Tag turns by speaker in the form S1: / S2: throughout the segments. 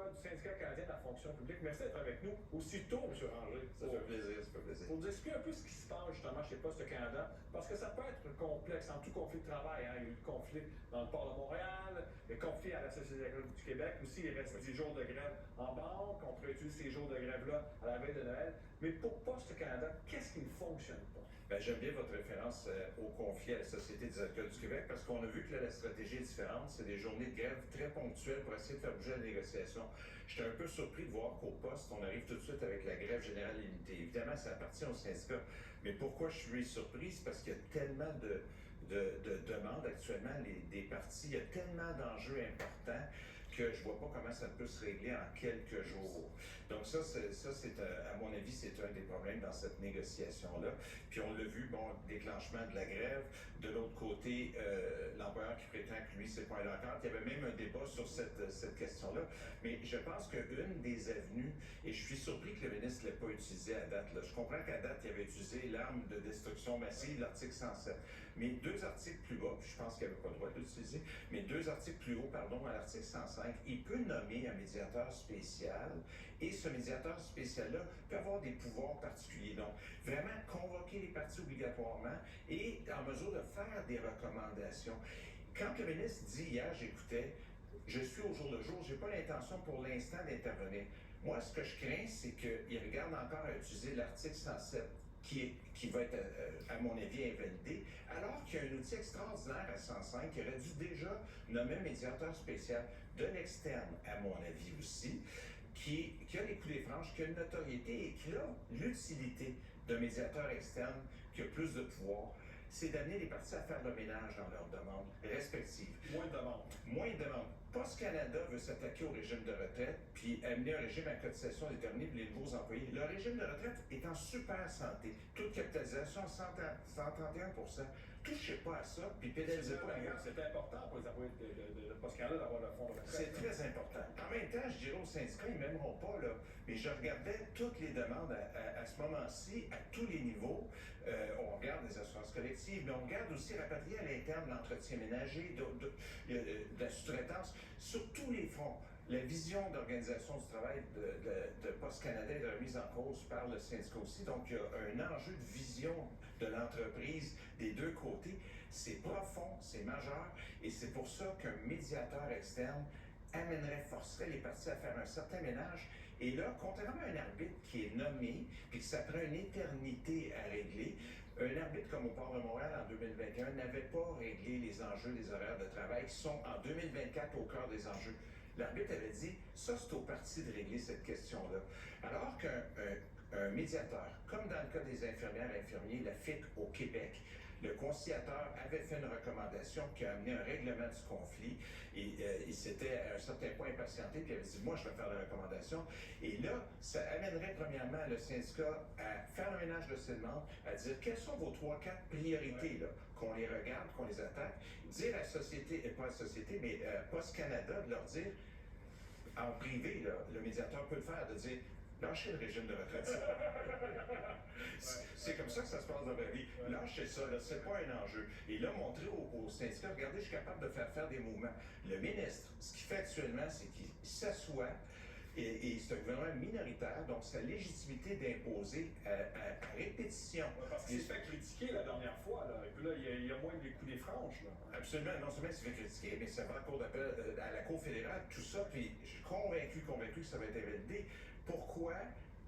S1: directeur du syndicat canadien de la fonction publique. Merci d'être avec nous aussitôt, M. Ranger.
S2: Ça fait plaisir, ça fait plaisir.
S1: Pour nous expliquer un peu ce qui se passe justement chez Poste Canada, parce que ça peut être complexe en tout conflit de travail. Hein. Il y a eu le conflit dans le port de Montréal, le conflit à la Société agricole du Québec. Aussi, il reste 10 jours de grève en banque. On pourrait utiliser ces jours de grève-là à la veille de Noël. Mais pour Poste Canada, qu'est-ce qui ne fonctionne pas?
S2: Bien, j'aime bien votre référence au conflit à la Société des agriculteurs du Québec parce qu'on a vu que là, la stratégie est différente. C'est des journées de grève très ponctuelles pour essayer de faire bouger la négociation. J'étais un peu surpris de voir qu'au poste, on arrive tout de suite avec la grève générale limitée. Évidemment, ça appartient au syndicat. Mais pourquoi je suis surpris? C'est parce qu'il y a tellement de demandes actuellement des partis. Il y a tellement d'enjeux importants que je vois pas comment ça peut se régler en quelques jours. Donc ça, c'est à mon avis, c'est un des problèmes dans cette négociation-là. Puis on l'a vu, bon, déclenchement de la grève. De l'autre côté, l'employeur qui prétend que lui, c'est pas un locataire. Il y avait même un débat sur cette question-là. Mais je pense qu'une des avenues, et je suis surpris que le ministre ne l'ait pas utilisé à date, là. Je comprends qu'à date, il avait utilisé l'arme de destruction massive, l'article 107. Mais deux articles plus bas, puis je pense qu'il n'avait pas le droit de l'utiliser, mais deux articles plus haut, pardon, à l'article 105, il peut nommer un médiateur spécial, et ce médiateur spécial-là peut avoir des pouvoirs particuliers. Donc, vraiment convoquer les partis obligatoirement et en mesure de faire des recommandations. Quand le ministre dit hier, j'écoutais, je suis au jour le jour, j'ai pas l'intention pour l'instant d'intervenir. Moi, ce que je crains, c'est qu'il regarde encore à utiliser l'article 107 qui va être, à mon avis, invalidé, alors qu'il y a un outil extraordinaire à 105 qui aurait dû déjà nommer un médiateur spécial de l'externe, à mon avis aussi, qui a les coulées franches, qui a une notoriété et qui a l'utilité d'un médiateur externe qui a plus de pouvoir. C'est d'amener les partis à faire le ménage dans leurs demandes respectives.
S1: Moins de demandes.
S2: Moins de demandes. Poste Canada veut s'attaquer au régime de retraite puis amener un régime à cotisation déterminée pour les nouveaux employés. Le régime de retraite est en super santé. Taux de capitalisation 131%. Touchez pas à ça puis pédalisez pas.
S1: C'est important pour les employés de Poste Canada d'avoir le fonds de retraite.
S2: C'est très important. En même temps, je dirais aux syndicats, ils m'aimeront pas, là, mais je regardais toutes les demandes à ce moment-ci, à tous les niveaux. On regarde les assurances collectives, mais on regarde aussi rapatrier à l'interne l'entretien ménager, de la sous-traitance, sur tous les fronts. La vision d'organisation du travail de Poste Canada est remise en cause par le syndicat aussi. Donc, il y a un enjeu de vision de l'entreprise des deux côtés. C'est profond, c'est majeur, et c'est pour ça qu'un médiateur externe forcerait les partis à faire un certain ménage. Et là, contrairement à un arbitre qui est nommé, puis que ça prend une éternité à régler, un arbitre comme au Port de Montréal en 2021 n'avait pas réglé les enjeux des horaires de travail qui sont en 2024 au cœur des enjeux. L'arbitre avait dit, ça c'est au parti de régler cette question-là. Alors qu'un médiateur, comme dans le cas des infirmières et infirmiers, la FIC au Québec, le conciliateur avait fait une recommandation qui a amené un règlement du conflit et il s'était à un certain point impatienté puis il avait dit, moi je vais faire la recommandation. Et là, ça amènerait premièrement le syndicat à faire un ménage de ses demandes, à dire quelles sont vos 3-4 priorités, là, qu'on les regarde, qu'on les attaque, dire à la société, et pas à la société, mais Poste Canada, de leur dire, en privé, là, le médiateur peut le faire, de dire lâchez le régime de retraite. C'est comme ça que ça se passe dans la vie. Lâchez ça, là, c'est pas un enjeu. Et là, montrer aux syndicats, regardez, je suis capable de faire des mouvements. Le ministre, ce qu'il fait actuellement, c'est qu'il s'assoit. Et c'est un gouvernement minoritaire, donc sa légitimité d'imposer à répétition.
S1: Ouais, parce qu'il s'est fait critiquer la dernière fois, là. Et puis là, il y a moins des coups des franches, là.
S2: Absolument. Non seulement il s'est fait critiquer, mais ça va à la Cour d'appel, à la Cour fédérale, tout ça. Puis je suis convaincu que ça va être invalidé. Pourquoi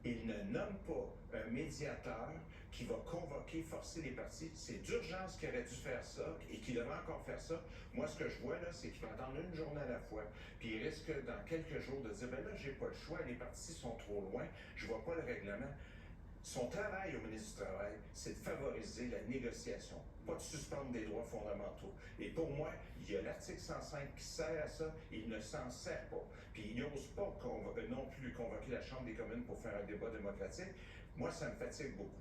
S2: il ne nomme pas un médiateur qui va convoquer, forcer les partis? C'est d'urgence qu'il aurait dû faire ça et qu'il devrait encore faire ça. Moi, ce que je vois, là, c'est qu'il va attendre une journée à la fois. Puis il risque, dans quelques jours, de dire, ben là, j'ai pas le choix, les partis sont trop loin, je vois pas le règlement. Son travail au ministre du Travail, c'est de favoriser la négociation, pas de suspendre des droits fondamentaux. Et pour moi, il y a l'article 105 qui sert à ça, il ne s'en sert pas. Puis il n'ose pas non plus convoquer la Chambre des communes pour faire un débat démocratique. Moi, ça me fatigue beaucoup.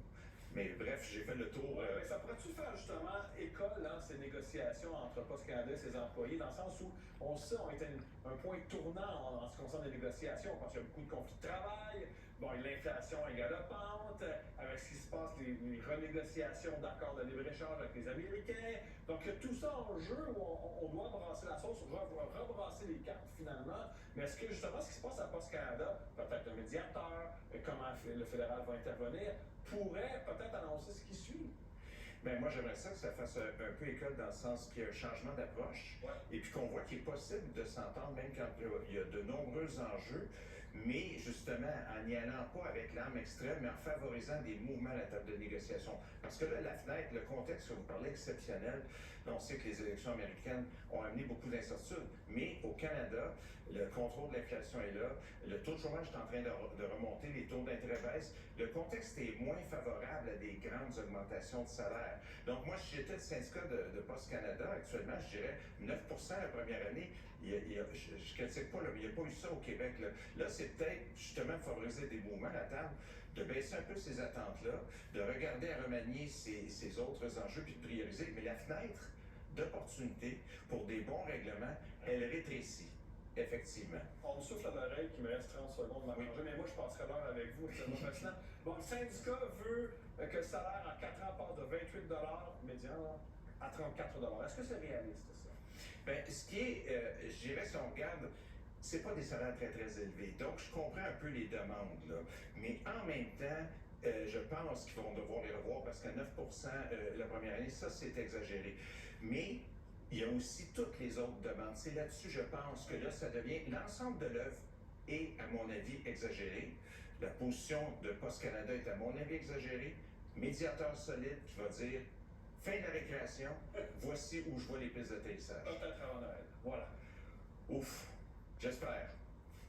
S2: Mais bref, j'ai fait le tour.
S1: Ouais, mais ça pourrait-tu faire justement école dans ces négociations entre Poste Canada et ses employés, dans le sens où on sait on est un point tournant en ce qui concerne les négociations, parce qu'il y a beaucoup de conflits de travail, bon, l'inflation est galopante, avec ce qui se passe, les renégociations d'accords de libre-échange avec les Américains. Donc, il y a tout ça en jeu où on doit brasser la sauce, rebrasser les cartes finalement. Mais est-ce que justement ce qui se passe à Poste Canada, peut-être un médiateur, comment le fédéral va intervenir, pourrait peut-être annoncer ce qui suit?
S2: Ben moi, j'aimerais ça que ça fasse un peu école dans le sens qu'il y a un changement d'approche et puis qu'on voit qu'il est possible de s'entendre même quand il y a de nombreux enjeux, mais justement en n'y allant pas avec l'arme extrême, mais en favorisant des mouvements à la table de négociation. Parce que là, la fenêtre, le contexte que vous parlez exceptionnel, là, on sait que les élections américaines ont amené beaucoup d'incertitudes, mais au Canada, le contrôle de l'inflation est là, le taux de chômage est en train de remonter, les taux d'intérêt baissent, le contexte est moins favorable à des grandes augmentations de salaire. Donc moi, si j'étais le syndicat de Poste Canada, actuellement, je dirais 9 la première année. Je ne critique pas, là, mais il n'y a pas eu ça au Québec. Là c'est peut-être justement favoriser des mouvements à la table, de baisser un peu ces attentes-là, de regarder à remanier ces autres enjeux, puis de prioriser. Mais la fenêtre d'opportunité pour des bons règlements, elle rétrécit. Effectivement.
S1: On me souffle à l'oreille qu'il me reste 30 secondes à manger, mais moi je passerai l'heure avec vous. C'est fascinant. Bon, le syndicat veut que le salaire en 4 ans passe de 28 médian à 34 Est-ce que c'est réaliste, ça?
S2: Bien, ce qui est, je dirais, si on regarde, c'est pas des salaires très, très élevés. Donc, je comprends un peu les demandes, là. Mais en même temps, je pense qu'ils vont devoir les revoir parce qu'à 9 la première année, ça, c'est exagéré. Mais il y a aussi toutes les autres demandes. C'est là-dessus, je pense que là, ça devient l'ensemble de l'œuvre est, à mon avis, exagéré. La position de Poste Canada est, à mon avis, exagérée. Médiateur solide qui va dire fin de la récréation, voici où je vois les pistes d'atterrissage.
S1: Peut-être avant Noël. Voilà.
S2: Ouf, j'espère.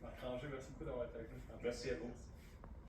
S1: Marc Ranger, merci beaucoup d'avoir été avec nous.
S2: Merci à vous.